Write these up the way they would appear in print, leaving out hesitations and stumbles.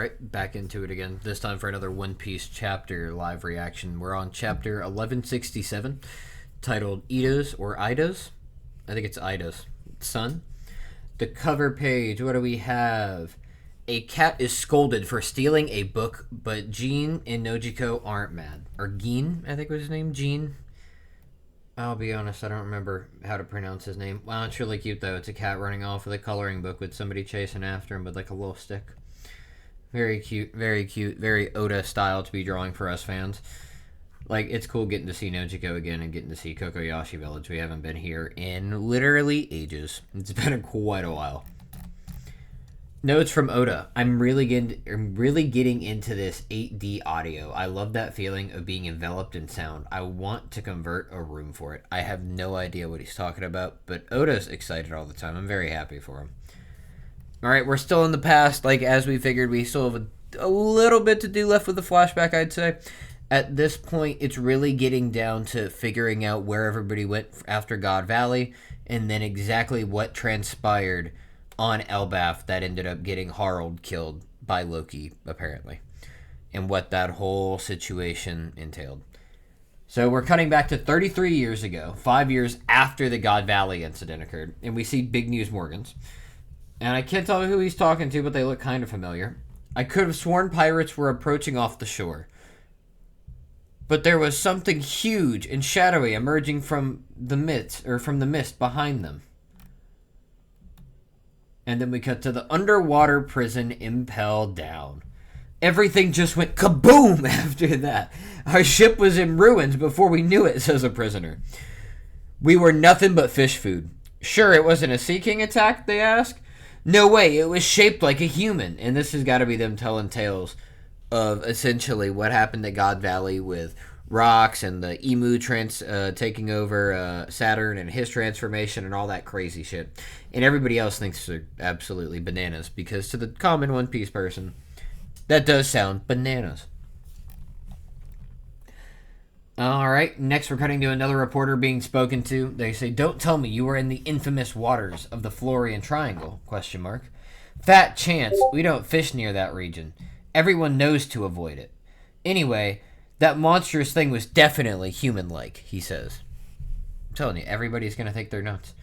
Alright, back into it again. This time for another One Piece chapter live reaction. We're on chapter 1167, titled Ida's or Ida's. I think it's Ida's son. The cover page, what do we have? A cat is scolded for stealing a book, but Gene and Nojiko aren't mad. Or Gene, I think was his name. Gene. I'll be honest, I don't remember how to pronounce his name. Wow, it's really cute though. It's a cat running off with a coloring book with somebody chasing after him with like a little stick. Very cute, very Oda style to be drawing for us fans. Like, it's cool getting to see Nojiko again and getting to see Kokoyashi Village. We haven't been here in literally ages. It's been quite a while. Notes from Oda. I'm really getting into this 8D audio. I love that feeling of being enveloped in sound. I want to convert a room for it. I have no idea what he's talking about, but Oda's excited all the time. I'm very happy for him. Alright, we're still in the past. Like, as we figured, we still have a little bit to do left with the flashback, I'd say. At this point, it's really getting down to figuring out where everybody went after God Valley, and then exactly what transpired on Elbaf that ended up getting Harald killed by Loki, apparently, and what that whole situation entailed. So we're cutting back to 33 years ago, 5 years after the God Valley incident occurred, and we see Big News Morgans. And I can't tell who he's talking to, but they look kind of familiar. I could have sworn pirates were approaching off the shore. But there was something huge and shadowy emerging from the mist behind them. And then we cut to the underwater prison Impel Down. Everything just went kaboom after that. Our ship was in ruins before we knew it, says a prisoner. We were nothing but fish food. Sure, it wasn't a Sea King attack, they ask. No way, it was shaped like a human. And this has got to be them telling tales of essentially what happened at God Valley with Rocks and the Emu taking over Saturn and his transformation and all that crazy shit. And everybody else thinks they're absolutely bananas because to the common One Piece person, that does sound bananas. Alright, next we're cutting to another reporter being spoken to. They say, don't tell me you were in the infamous waters of the Florian Triangle, ? Fat chance, we don't fish near that region. Everyone knows to avoid it. Anyway, that monstrous thing was definitely human-like, he says. I'm telling you, everybody's gonna think they're nuts.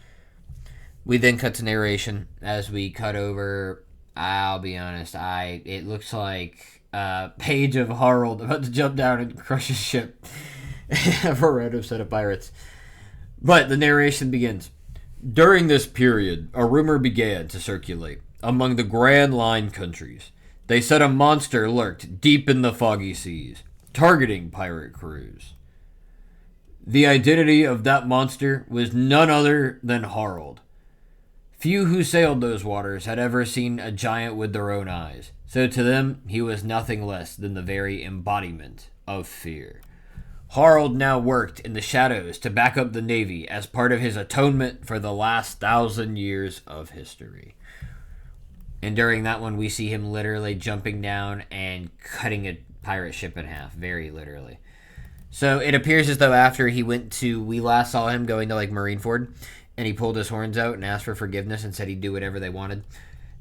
We then cut to narration as we cut over, I'll be honest, it looks like a page of Harald about to jump down and crush his ship. For a random set of pirates. But the narration begins. During this period, a rumor began to circulate among the Grand Line countries. They said a monster lurked deep in the foggy seas, targeting pirate crews. The identity of that monster was none other than Harald. Few who sailed those waters had ever seen a giant with their own eyes, so to them he was nothing less than the very embodiment of fear. Harald now worked in the shadows to back up the Navy as part of his atonement for the last 1,000 years of history. And during that one, we see him literally jumping down and cutting a pirate ship in half, very literally. So it appears as though after we last saw him going to like Marineford, and he pulled his horns out and asked for forgiveness and said he'd do whatever they wanted.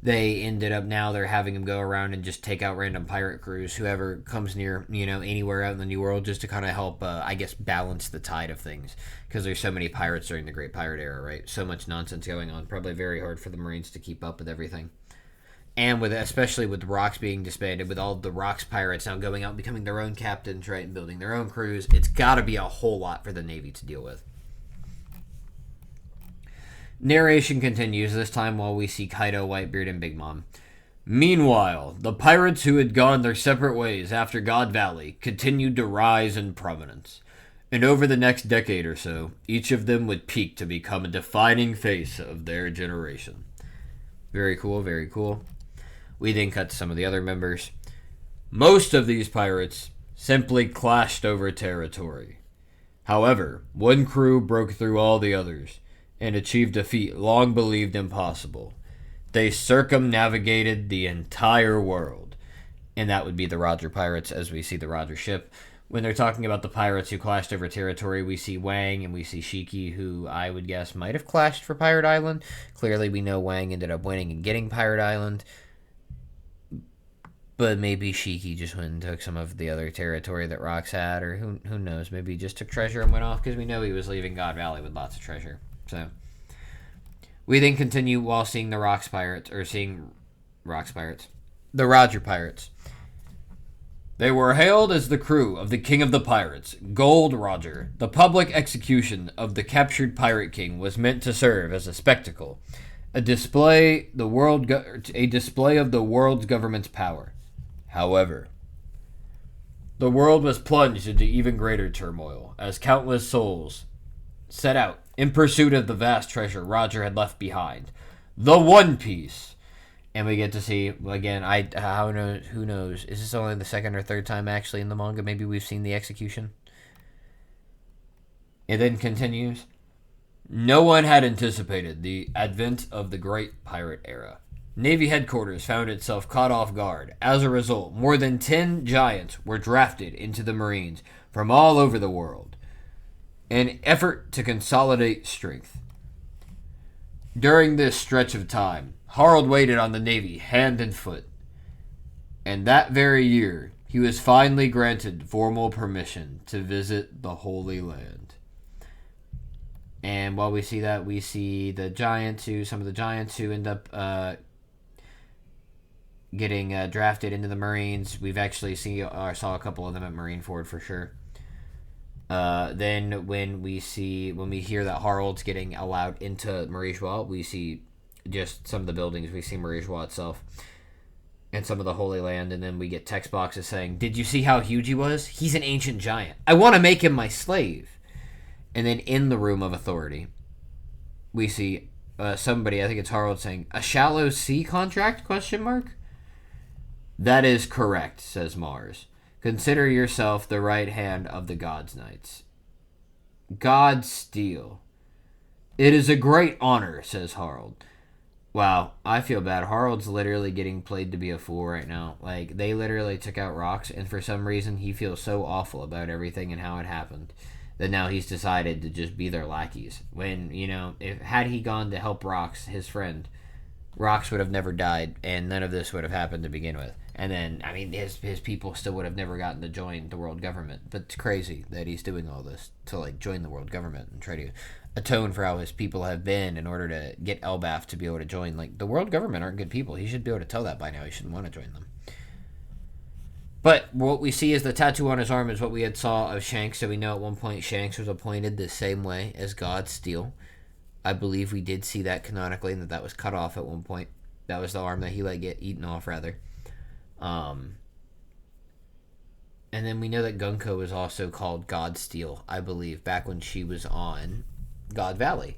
They ended up now they're having him go around and just take out random pirate crews, whoever comes near, anywhere out in the New World, just to kind of help, balance the tide of things. Because there's so many pirates during the Great Pirate Era, right? So much nonsense going on. Probably very hard for the Marines to keep up with everything. And especially with Rocks being disbanded, with all the Rocks pirates now going out and becoming their own captains, right? And building their own crews. It's got to be a whole lot for the Navy to deal with. Narration continues, this time while we see Kaido, Whitebeard, and Big Mom. Meanwhile, the pirates who had gone their separate ways after God Valley continued to rise in prominence. And over the next decade or so, each of them would peak to become a defining face of their generation. Very cool, very cool. We then cut to some of the other members. Most of these pirates simply clashed over territory. However, one crew broke through all the others and achieved a feat long believed impossible. They circumnavigated the entire world. And that would be the Roger Pirates, as we see the Roger ship. When they're talking about the pirates who clashed over territory, we see Wang and we see Shiki, who I would guess might have clashed for Pirate Island. Clearly, we know Wang ended up winning and getting Pirate Island. But maybe Shiki just went and took some of the other territory that Rox had, or who knows? Maybe he just took treasure and went off, because we know he was leaving God Valley with lots of treasure. So we then continue while seeing the Rox Pirates, or seeing Rox Pirates, the Roger Pirates. They were hailed as the crew of the King of the Pirates, Gold Roger. The public execution of the captured Pirate King was meant to serve as a spectacle, a display of the world's government's power. However, the world was plunged into even greater turmoil as countless souls set out in pursuit of the vast treasure Roger had left behind, the One Piece. And we get to see, again, who knows? Is this only the second or third time actually in the manga? Maybe we've seen the execution. It then continues. No one had anticipated the advent of the Great Pirate Era. Navy headquarters found itself caught off guard. As a result, more than 10 giants were drafted into the Marines from all over the world, an effort to consolidate strength. During this stretch of time, Harald waited on the Navy hand and foot, and that very year, he was finally granted formal permission to visit the Holy Land. And while we see that, we see some of the giants who end up getting drafted into the Marines. We've actually saw a couple of them at Marineford for sure. Then when we hear that Harald's getting allowed into Marijois, we see just some of the buildings. We see Marijois itself and some of the Holy Land, and then we get text boxes saying, "Did you see how huge he was? He's an ancient giant. I want to make him my slave." And then in the Room of Authority, we see somebody, I think it's Harald, saying, "A shallow sea contract?" ? "That is correct," says Mars. "Consider yourself the right hand of the God's Knights." "God's steel." "It is a great honor," says Harald. Wow, I feel bad. Harald's literally getting played to be a fool right now. Like, they literally took out Rox, and for some reason he feels so awful about everything and how it happened that now he's decided to just be their lackeys. When, had he gone to help Rox, his friend, Rox would have never died, and none of this would have happened to begin with. And then, his people still would have never gotten to join the world government. But it's crazy that he's doing all this to, join the world government and try to atone for how his people have been in order to get Elbaf to be able to join. The world government aren't good people. He should be able to tell that by now. He shouldn't want to join them. But what we see is the tattoo on his arm is what we had saw of Shanks. So we know at one point Shanks was appointed the same way as God's Steel. I believe we did see that canonically, and that was cut off at one point. That was the arm that he let get eaten off, rather. And then we know that Gunko was also called God Steel, I believe, back when she was on God Valley,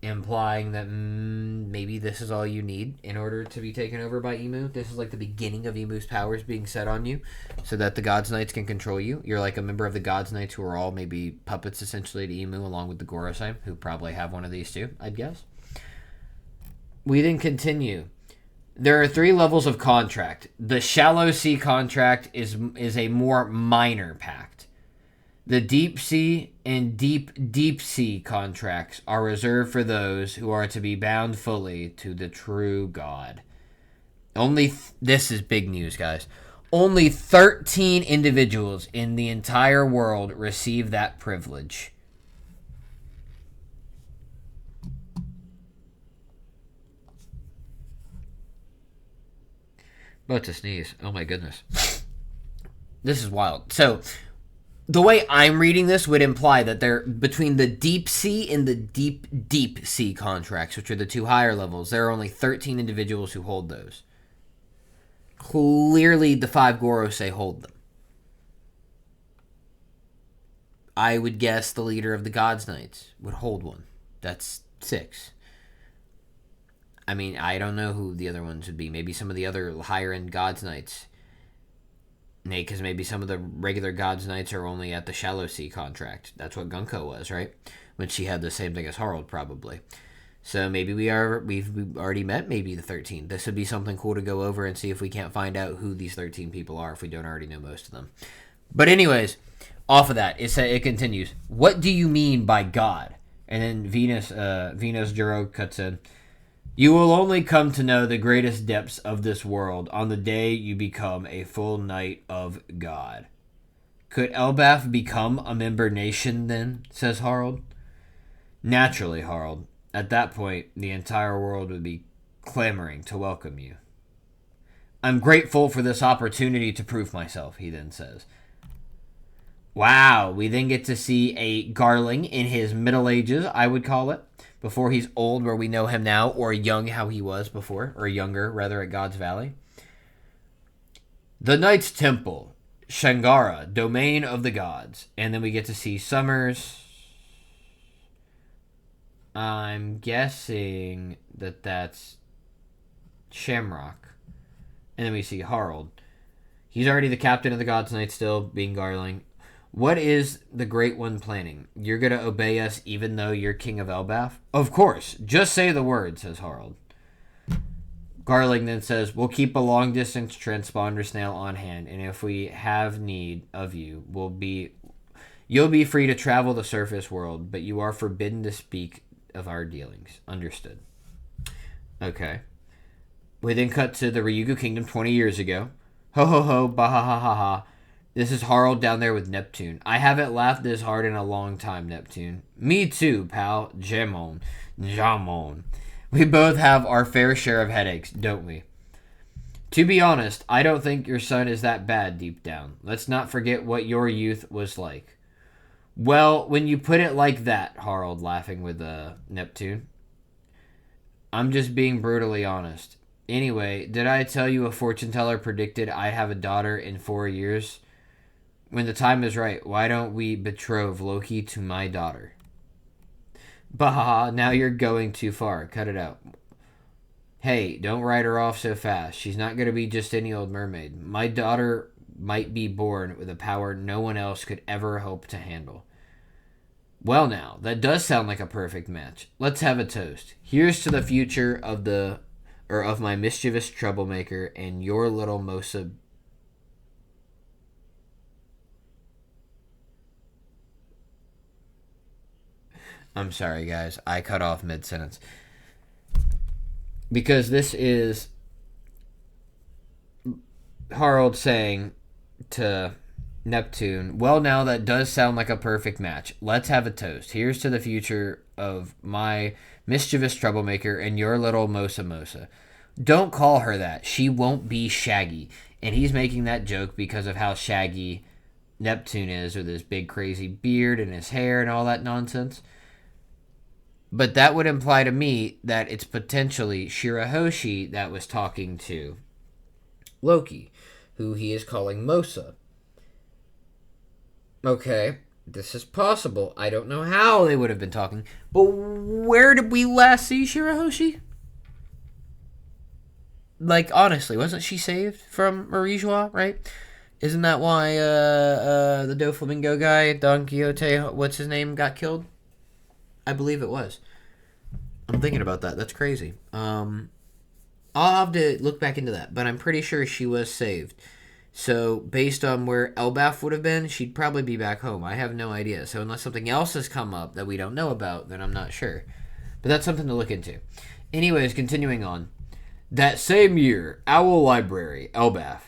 implying that maybe this is all you need in order to be taken over by Emu. This is the beginning of Emu's powers being set on you, so that the God's Knights can control you. You're a member of the God's Knights, who are all maybe puppets essentially to Emu, along with the Gorosei, who probably have one of these too, I'd guess. We then continue. There are 3 levels of contract. The shallow sea contract is a more minor pact. The deep sea and deep sea contracts are reserved for those who are to be bound fully to the true God. This is big news, guys. Only 13 individuals in the entire world receive that privilege. About to sneeze. Oh my goodness. This is wild. So, the way I'm reading this would imply that they're between the deep sea and the deep sea contracts, which are the 2 higher levels. There are only 13 individuals who hold those. Clearly, the 5 Gorosei hold them. I would guess the leader of the God's Knights would hold one. That's 6. I don't know who the other ones would be. Maybe some of the other higher-end God's Knights. Because maybe some of the regular God's Knights are only at the shallow sea contract. That's what Gunko was, right? When she had the same thing as Harald, probably. So maybe we've already met maybe the 13. This would be something cool to go over and see if we can't find out who these 13 people are if we don't already know most of them. But anyways, off of that, it continues. What do you mean by God? And then Venus Jiro cuts in. You will only come to know the greatest depths of this world on the day you become a full knight of God. Could Elbaf become a member nation then? Says Harald. Naturally, Harald. At that point, the entire world would be clamoring to welcome you. I'm grateful for this opportunity to prove myself, he then says. Wow, we then get to see a Garling in his middle ages, I would call it, before he's old where we know him now, or young how he was before, or younger, rather, at God's Valley. The Knight's Temple, Shangara, domain of the gods. And then we get to see Summers. I'm guessing that that's Shamrock. And then we see Harald. He's already the captain of the God's Knight still, being Garling. What is the Great One planning? You're going to obey us even though you're King of Elbaf? Of course. Just say the word, says Harald. Garling then says, we'll keep a long-distance transponder snail on hand, and if we have need of you, you'll be free to travel the surface world, but you are forbidden to speak of our dealings. Understood. Okay. We then cut to the Ryugu Kingdom 20 years ago. Ho ho ho, ba ha ha ha ha. This is Harald down there with Neptune. I haven't laughed this hard in a long time, Neptune. Me too, pal. Jamon. We both have our fair share of headaches, don't we? To be honest, I don't think your son is that bad deep down. Let's not forget what your youth was like. Well, when you put it like that, Harald, laughing with Neptune. I'm just being brutally honest. Anyway, did I tell you a fortune teller predicted I'd have a daughter in 4 years? When the time is right, why don't we betroth Loki to my daughter? Bah, now you're going too far. Cut it out. Hey, don't write her off so fast. She's not going to be just any old mermaid. My daughter might be born with a power no one else could ever hope to handle. Well now, that does sound like a perfect match. Let's have a toast. Here's to the future of my mischievous troublemaker and your little Mosa. I'm sorry, guys. I cut off mid-sentence. Because this is Harald saying to Neptune, well, now that does sound like a perfect match. Let's have a toast. Here's to the future of my mischievous troublemaker and your little Mosa. Don't call her that. She won't be Shaggy. And he's making that joke because of how shaggy Neptune is with his big crazy beard and his hair and all that nonsense. But that would imply to me that it's potentially Shirahoshi that was talking to Loki, who he is calling Mosa. Okay, this is possible. I don't know how they would have been talking. But where did we last see Shirahoshi? Like, honestly, wasn't she saved from Marijois, right? Isn't that why the Doflamingo guy, Don Quixote, what's his name, got killed? I believe it was. I'm thinking about that. That's crazy. I'll have to look back into that, but I'm pretty sure she was saved. So, based on where Elbaf would have been, she'd probably be back home. I have no idea. So, unless something else has come up that we don't know about, then I'm not sure. But that's something to look into. Anyways, continuing on. That same year, Owl Library, Elbaf.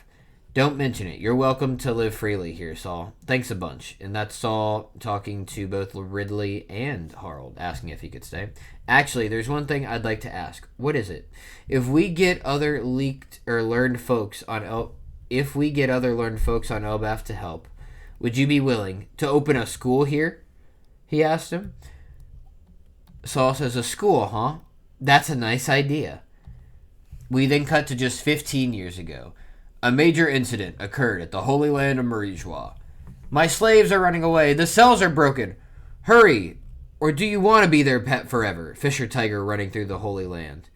Don't mention it. You're welcome to live freely here, Saul. Thanks a bunch. And that's Saul talking to both Ridley and Harald, asking if he could stay. Actually, there's one thing I'd like to ask. What is it? If we get other learned folks on Elbaf to help, would you be willing to open a school here? He asked him. Saul says, a school, huh? That's a nice idea. We then cut to just 15 years ago. A major incident occurred at the Holy Land of Marijois. My slaves are running away. The cells are broken. Hurry! Or do you want to be their pet forever? Fisher Tiger running through the Holy Land.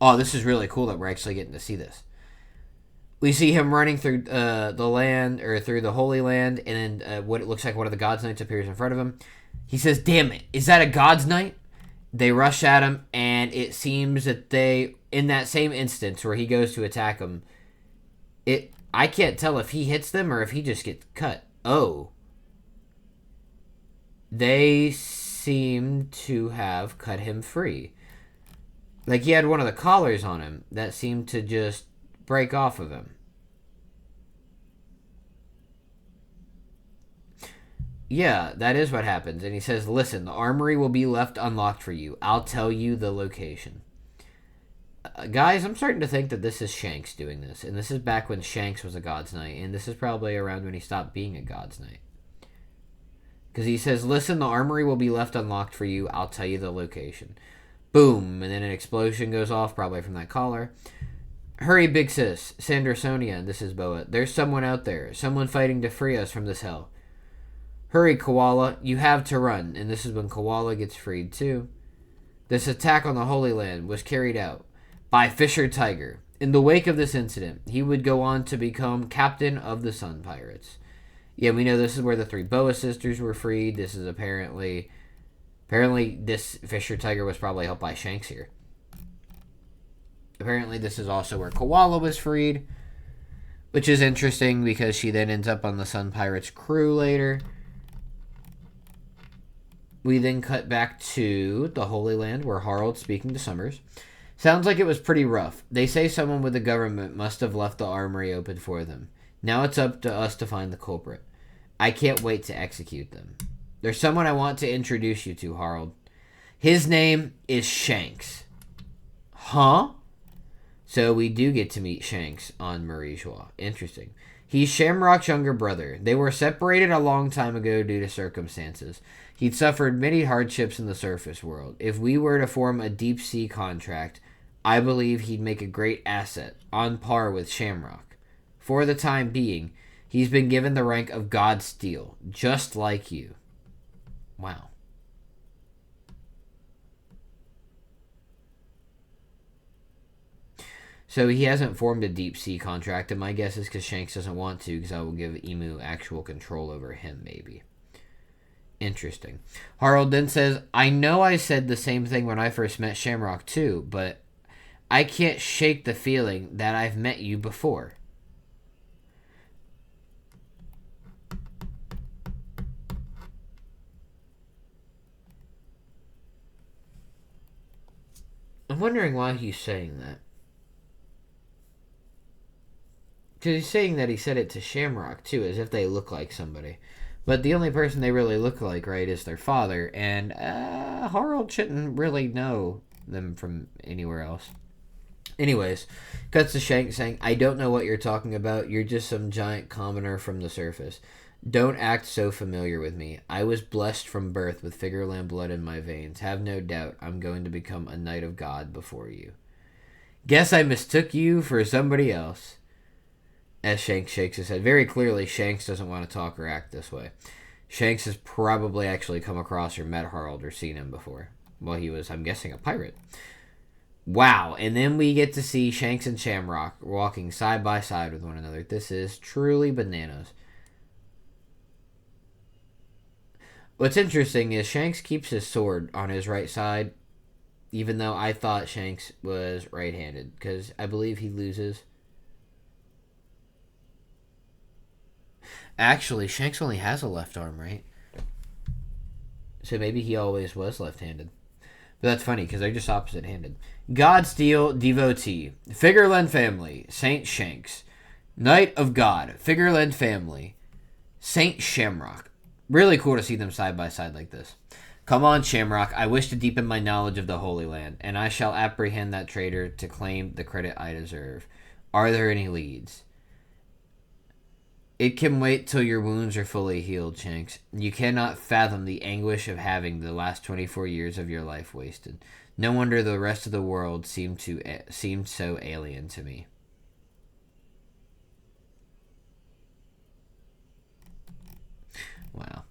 Oh, this is really cool that we're actually getting to see this. We see him running through the land, or through the Holy Land, and then what it looks like one of the God's Knights appears in front of him. He says, damn it, is that a God's Knight? They rush at him, and it seems that in that same instance where he goes to attack him, I can't tell if he hits them or if he just gets cut. Oh. They seem to have cut him free. Like, he had one of the collars on him that seemed to just break off of him. Yeah, that is what happens. And he says, listen, the armory will be left unlocked for you. I'll tell you the location. Guys, I'm starting to think that this is Shanks doing this. And this is back when Shanks was a God's Knight. And this is probably around when he stopped being a God's Knight. Because he says, listen, the armory will be left unlocked for you. I'll tell you the location. Boom. And then an explosion goes off, probably from that collar. Hurry, big sis. Sandersonia, this is Boa. There's someone out there. Someone fighting to free us from this hell. Hurry, Koala. You have to run. And this is when Koala gets freed, too. This attack on the Holy Land was carried out by Fisher Tiger. In the wake of this incident, he would go on to become captain of the Sun Pirates. Yeah, we know this is where the 3 Boa sisters were freed. This is apparently this Fisher Tiger was probably helped by Shanks here. Apparently this is also where Koala was freed, which is interesting because she then ends up on the Sun Pirates crew later. We then cut back to the Holy Land where Harold's speaking to Summers. Sounds like it was pretty rough. They say someone with the government must have left the armory open for them. Now it's up to us to find the culprit. I can't wait to execute them. There's someone I want to introduce you to, Harold. His name is Shanks. Huh? So we do get to meet Shanks on Marie Joie. Interesting. He's Shamrock's younger brother. They were separated a long time ago due to circumstances. He'd suffered many hardships in the surface world. If we were to form a deep sea contract, I believe he'd make a great asset, on par with Shamrock. For the time being, he's been given the rank of God Steel, just like you. Wow. So he hasn't formed a deep sea contract, and my guess is because Shanks doesn't want to, because I will give Emu actual control over him, maybe. Interesting. Harold then says, I know I said the same thing when I first met Shamrock too, but I can't shake the feeling that I've met you before. I'm wondering why he's saying that. Because he's saying that he said it to Shamrock too, as if they look like somebody. But the only person they really look like, right, is their father. And Harold shouldn't really know them from anywhere else. Anyways, cuts to Shanks saying, I don't know what you're talking about. You're just some giant commoner from the surface. Don't act so familiar with me. I was blessed from birth with Figureland blood in my veins. Have no doubt I'm going to become a knight of God before you. Guess I mistook you for somebody else. As Shanks shakes his head. Very clearly, Shanks doesn't want to talk or act this way. Shanks has probably actually come across or met Harold or seen him before. Well, he was, I'm guessing, a pirate. Wow, and then we get to see Shanks and Shamrock walking side by side with one another. This is truly bananas. What's interesting is Shanks keeps his sword on his right side, even though I thought Shanks was right-handed, because I believe he loses. Actually, Shanks only has a left arm, right? So maybe he always was left-handed. But that's funny, because they're just opposite-handed. God Steel Devotee. Figureland Family. Saint Shanks. Knight of God. Figureland Family. Saint Shamrock. Really cool to see them side by side like this. Come on, Shamrock. I wish to deepen my knowledge of the Holy Land, and I shall apprehend that traitor to claim the credit I deserve. Are there any leads? It can wait till your wounds are fully healed, Shanks. You cannot fathom the anguish of having the last 24 years of your life wasted. No wonder the rest of the world seemed so alien to me. Wow.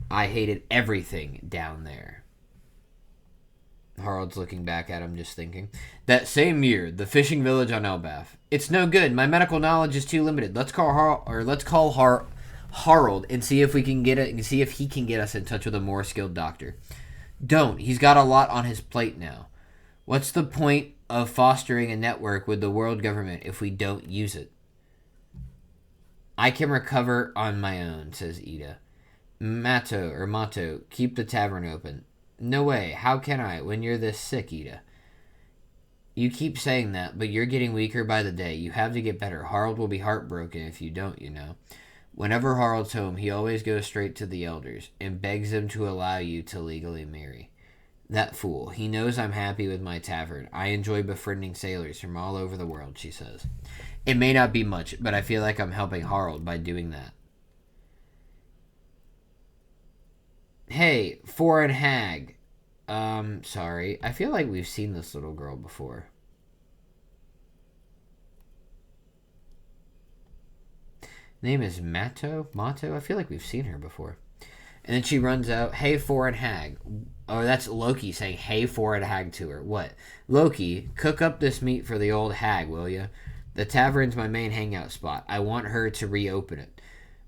I hated everything down there. Harold's looking back at him, just thinking. That same year, the fishing village on Elbaf. It's no good. My medical knowledge is too limited. Let's call Harold and see if we can get it. See if he can get us in touch with a more skilled doctor. Don't. He's got a lot on his plate now. What's the point of fostering a network with the world government if we don't use it? I can recover on my own, says Ida. Mato, keep the tavern open. No way. How can I when you're this sick, Ida? You keep saying that, but you're getting weaker by the day. You have to get better. Harold will be heartbroken if you don't, you know. Whenever Harold's home, he always goes straight to the elders and begs them to allow you to legally marry. That fool. He knows I'm happy with my tavern. I enjoy befriending sailors from all over the world, she says. It may not be much, but I feel like I'm helping Harold by doing that. Hey, foreign hag. Sorry. I feel like we've seen this little girl before. Name is Mato? Mato? I feel like we've seen her before. And then she runs out, hey, foreign hag. Oh, that's Loki saying, hey, foreign hag to her. What? Loki, cook up this meat for the old hag, will ya? The tavern's my main hangout spot. I want her to reopen it.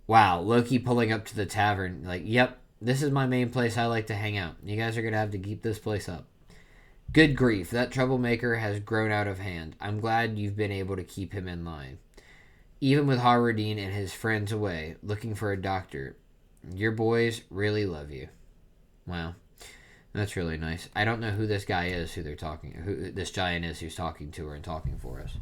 Wow, Loki pulling up to the tavern, like, yep, this is my main place I like to hang out. You guys are going to have to keep this place up. Good grief, that troublemaker has grown out of hand. I'm glad you've been able to keep him in line. Even with Harudine and his friends away, looking for a doctor, your boys really love you. Wow. That's really nice. I don't know who this guy is who they're talking, who this giant is who's talking to her and talking for us.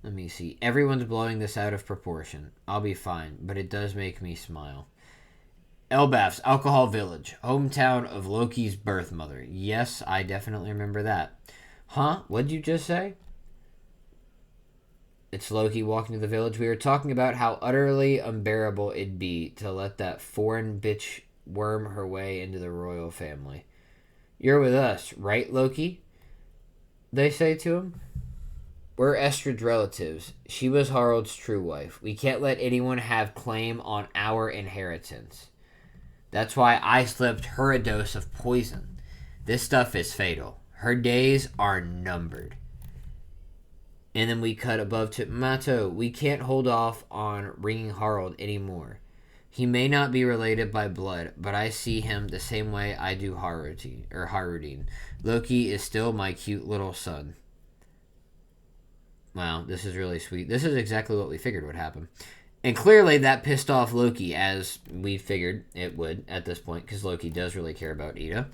Let me see. Everyone's blowing this out of proportion. I'll be fine, but it does make me smile. Elbaf's Alcohol Village, hometown of Loki's birth mother. Yes, I definitely remember that. Huh? What'd you just say? It's Loki walking to the village. We were talking about how utterly unbearable it'd be to let that foreign bitch worm her way into the royal family. You're with us, right, Loki? They say to him. We're Estrid's relatives. She was Harold's true wife. We can't let anyone have claim on our inheritance. That's why I slipped her a dose of poison. This stuff is fatal. Her days are numbered. And then we cut above to Mato. We can't hold off on ringing Harold anymore. He may not be related by blood, but I see him the same way I do Harudine. Loki is still my cute little son. Wow, this is really sweet. This is exactly what we figured would happen. And clearly that pissed off Loki, as we figured it would at this point, because Loki does really care about Ida.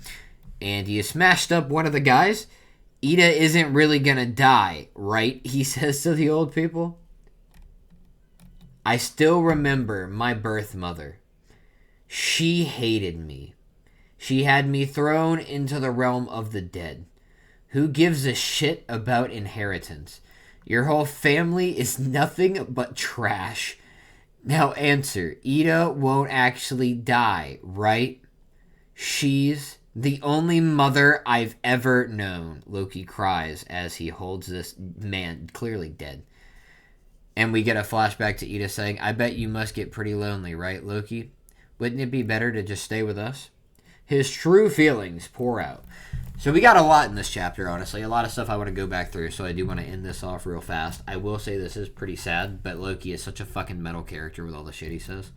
And he has smashed up one of the guys. Ida isn't really gonna die, right? He says to the old people. I still remember my birth mother. She hated me. She had me thrown into the realm of the dead. Who gives a shit about inheritance? Your whole family is nothing but trash. Now answer, Ida won't actually die, right? She's the only mother I've ever known, Loki cries as he holds this man clearly dead. And we get a flashback to Ida saying, I bet you must get pretty lonely, right, Loki? Wouldn't it be better to just stay with us? His true feelings pour out. So we got a lot in this chapter, honestly. A lot of stuff I want to go back through, so I do want to end this off real fast. I will say this is pretty sad, but Loki is such a fucking metal character with all the shit he says.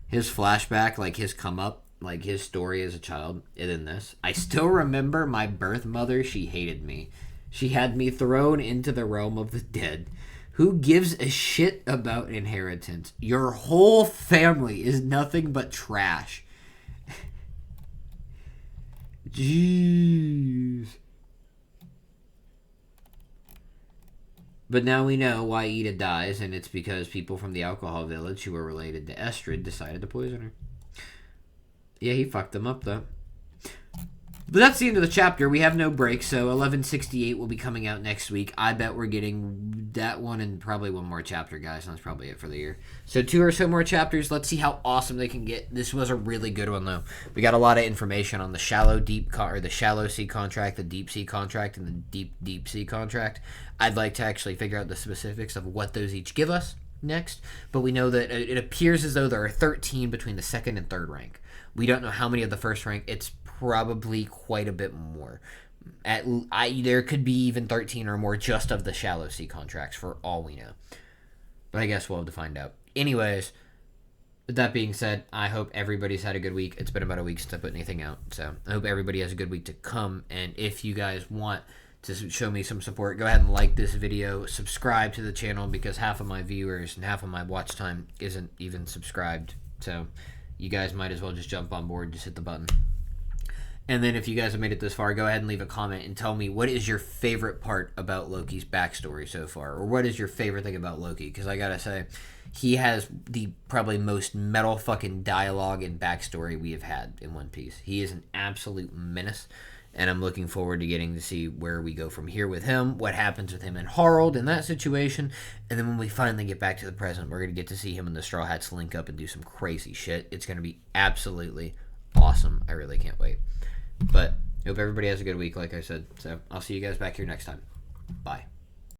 His flashback, like his come up, like his story as a child, and in this. I still remember my birth mother, she hated me. She had me thrown into the realm of the dead. Who gives a shit about inheritance? Your whole family is nothing but trash. Jeez. But now we know why Ida dies, and it's because people from the alcohol village who were related to Estrid decided to poison her. Yeah, he fucked them up, though. But that's the end of the chapter. We have no break, so 1168 will be coming out next week. I bet we're getting that one and probably one more chapter, guys. And that's probably it for the year. So 2 or so more chapters. Let's see how awesome they can get. This was a really good one, though. We got a lot of information on the shallow sea contract, the deep sea contract, and the deep sea contract. I'd like to actually figure out the specifics of what those each give us next. But we know that it appears as though there are 13 between the second and third rank. We don't know how many of the first rank. It's probably quite a bit more. There could be even 13 or more just of the shallow sea contracts for all we know. But I guess we'll have to find out. Anyways, with that being said, I hope everybody's had a good week. It's been about a week since I put anything out. So I hope everybody has a good week to come. And if you guys want to show me some support, go ahead and like this video. Subscribe to the channel because half of my viewers and half of my watch time isn't even subscribed. So you guys might as well just jump on board. Just hit the button. And then if you guys have made it this far, go ahead and leave a comment and tell me what is your favorite part about Loki's backstory so far, or what is your favorite thing about Loki? Because I gotta say, he has the probably most metal fucking dialogue and backstory we have had in One Piece. He is an absolute menace, and I'm looking forward to getting to see where we go from here with him, what happens with him and Harold in that situation, and then when we finally get back to the present, we're gonna get to see him and the Straw Hats link up and do some crazy shit. It's gonna be absolutely awesome. I really can't wait. But I hope everybody has a good week, like I said. So I'll see you guys back here next time. Bye.